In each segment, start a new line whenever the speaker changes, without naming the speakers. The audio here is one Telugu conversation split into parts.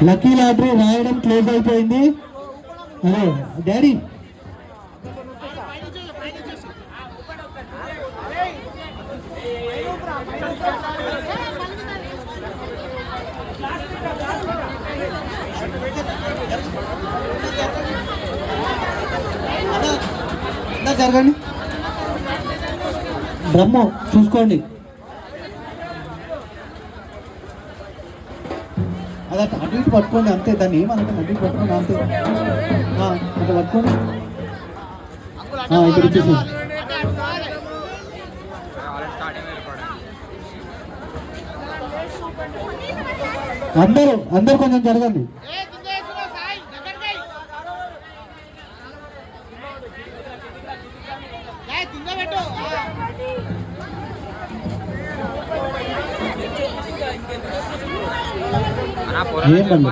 లక్కీ లాటరీ రాయడం క్లోజ్ అయిపోయింది. అదే డాడీ జరగండి, బ్రహ్మ చూసుకోండి. అదే అటు ఇటు పట్టుకోండి అంతే, దాన్ని ఏమనుకోండి, అటు ఇటు పట్టుకోండి అంతే, అట్లా పట్టుకోండి. ఇక్కడ ఇచ్చేసి అందరూ కొంచెం జరగండి. ఏం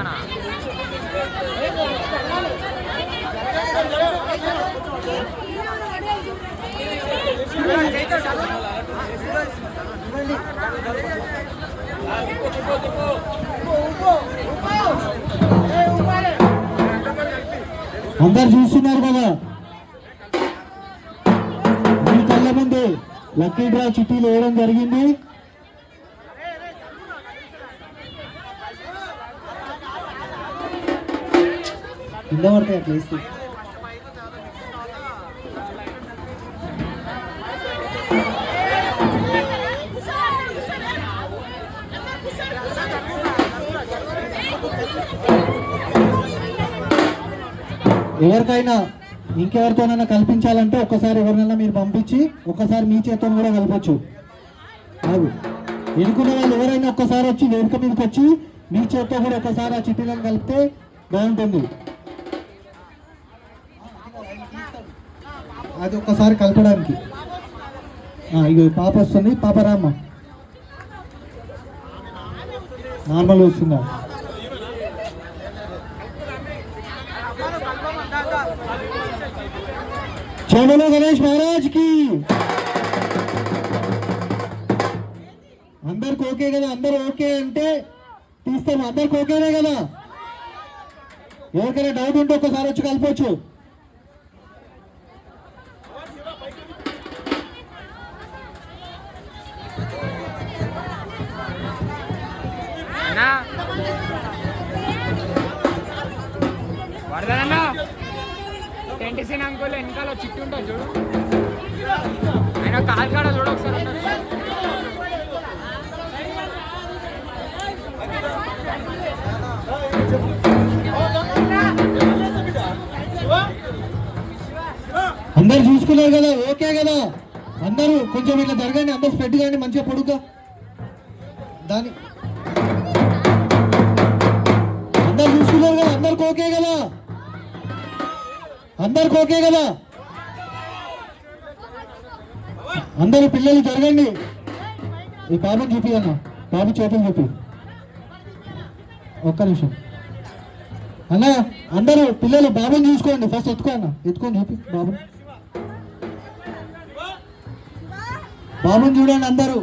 అందరు చూస్తున్నారు కదా, మీ కళ్ళ ముందు లక్కీ డ్రా చిట్టీలు వేయడం జరిగింది. కింద పడతాయి అట్లా వేస్తే. ఎవరికైనా ఇంకెవరితోనైనా కల్పించాలంటే ఒక్కసారి ఎవరినైనా మీరు పంపించి ఒక్కసారి మీ చేతితో కూడా కలపచ్చు. కాదు ఎన్నుకున్న వాళ్ళు ఎవరైనా ఒక్కసారి వచ్చి వేదిక మీదకి వచ్చి మీ చేతితో కూడా ఒకసారి ఆ చిట్టీలను కలిపితే బాగుంటుంది. అది ఒక్కసారి కలపడానికి. ఇక పాప వస్తుంది, పాప రామ్మ నార్మల్ వస్తుందా? చలో గణేష్ మహారాజ్ కి. అందరికి ఓకే కదా? అందరు ఓకే అంటే తీస్తాము. అందరికి ఓకేనే కదా? ఎవరికైనా డౌట్ ఉంటే ఒక్కసారి వచ్చి కలపచ్చు.
టెంటిసిన్ అంకుల్ వెనకాల చిట్టి ఉంటుంది చూడు, ఆయన కాలు కాడ చూడు ఒకసారి.
అందరు చూసుకున్నారు కదా? ఓకే కదా? అందరూ కొంచెం ఇట్లా జరగండి, అందరు స్ప్రెడ్ కానీ మంచిగా పొడుగా దాని. అందరు చూసుకున్నారు కదా? అందరికి ఓకే కదా? అందరికి ఓకే కదా? అందరూ పిల్లలు జరగండి. ఈ బాబుని చూపి అన్న, బాబు చేతులు చూపి. ఒక్క నిమిషం అన్న, అందరూ పిల్లలు బాబుని చూసుకోండి. ఫస్ట్ ఎత్తుకో అన్న, ఎత్తుకొని చూపి బాబు. బాబుని చూడండి అందరూ.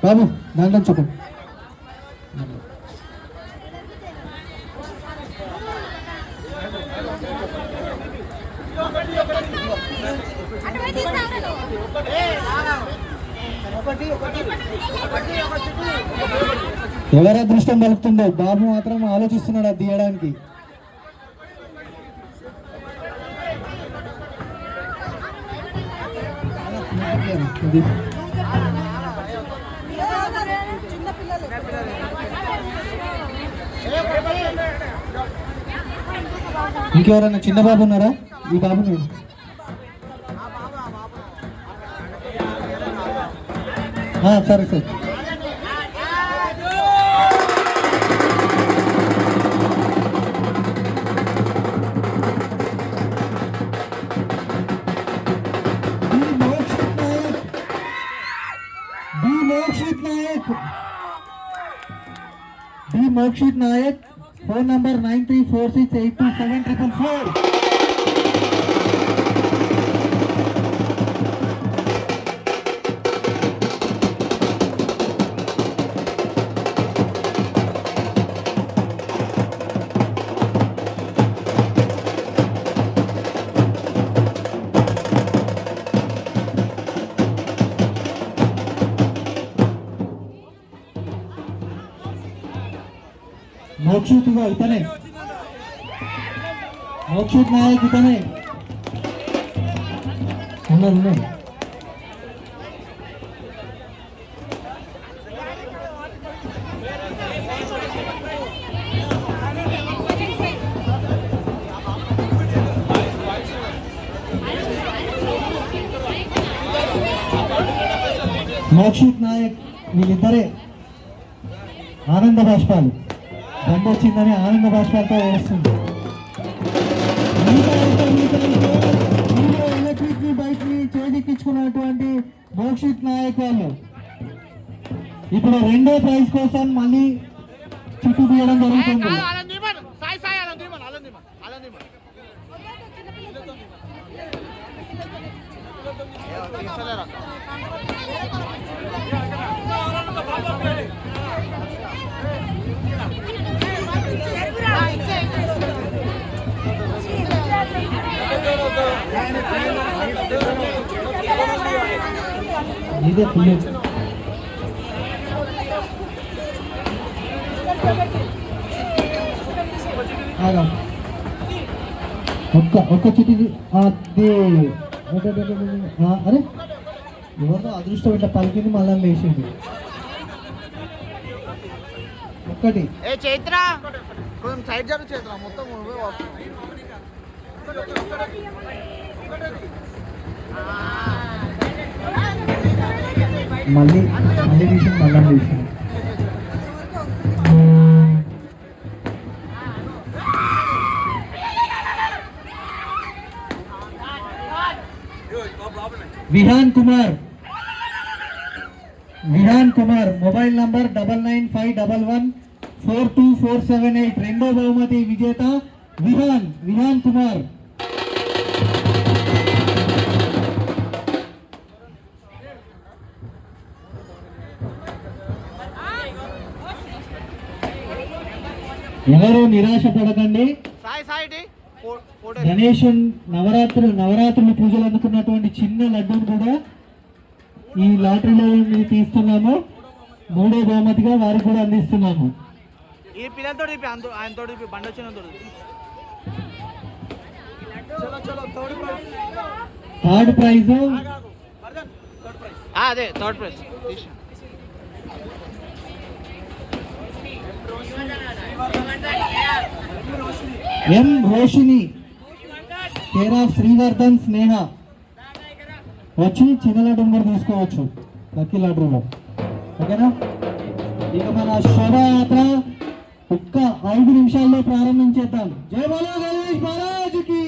బాబు దాంట్లో చెప్పండి. ఎవరి అదృష్టం పలుకుతుందో బాబు మాత్రం ఆలోచిస్తున్నాడు అది తీయడానికి. ఇంకెవరన్నా చిన్న బాబు ఉన్నారా? ఈ బాబు నేను. సరే sir. Mokshit Nayak, phone number 9346827444. Mokshit ఇతనే, మోక్షిత్ నాయక్ ఇతనే ఉన్నారు. మోక్షిత్ నాయక్ వీళ్ళిద్దరే ఆనంద బాష్పాలు, బండి వచ్చిందని ఆనంద బాష్పాలతో వేస్తుంది. ఎలక్ట్రిక్ బైక్ ని చేజిక్కించుకున్నటువంటి మోక్షిత్ నాయక్ వాళ్ళు ఇప్పుడు రెండో ప్రైజ్ కోసం మళ్ళీ చుట్టూ తీయడం జరుగుతుంది. ఇదే ఫుల్ ఒక్క చిటి అదే. అరే ఎవరితో అదృష్టం ఇట్లా పలికింది మళ్ళీ వేసింది. ఒక్కటి
చైత్ర కొంచెం సైడ్ జరుగు చైత్ర మొత్తం
మళ్ళీ మళ్ళీ తీసింది మళ్ళీ తీసింది. విహాన్ కుమార్ మొబైల్ నంబర్ 9951142478 రెండో బహుమతి విజేత విహాన్ కుమార్. ఎవరు నిరాశ పడకండి. గణేష్ నవరాత్రులు పూజలు అందుకున్నటువంటి చిన్న లడ్డూని కూడా ఈ లాటరీలో తీస్తున్నాము. మూడో బహుమతిగా వారికి కూడా అందిస్తున్నాము.
ఈ పిల్లలతో ఆయనతో బండి వచ్చిన
థర్డ్ ప్రైజ్
అదే థర్డ్ ప్రైజ్
ఎం రోషిని తేరా శ్రీవర్ధన్ స్నేహ వచ్చి చిన్న లడ్డు కూడా తీసుకోవచ్చు లక్కీ లడ్డూలో. ఓకేనా? ఇక మన శోభాయాత్ర ఒక్క 5 నిమిషాల్లో ప్రారంభించేద్దాం. జై బోలో గణేష్ మహారాజ్ కి.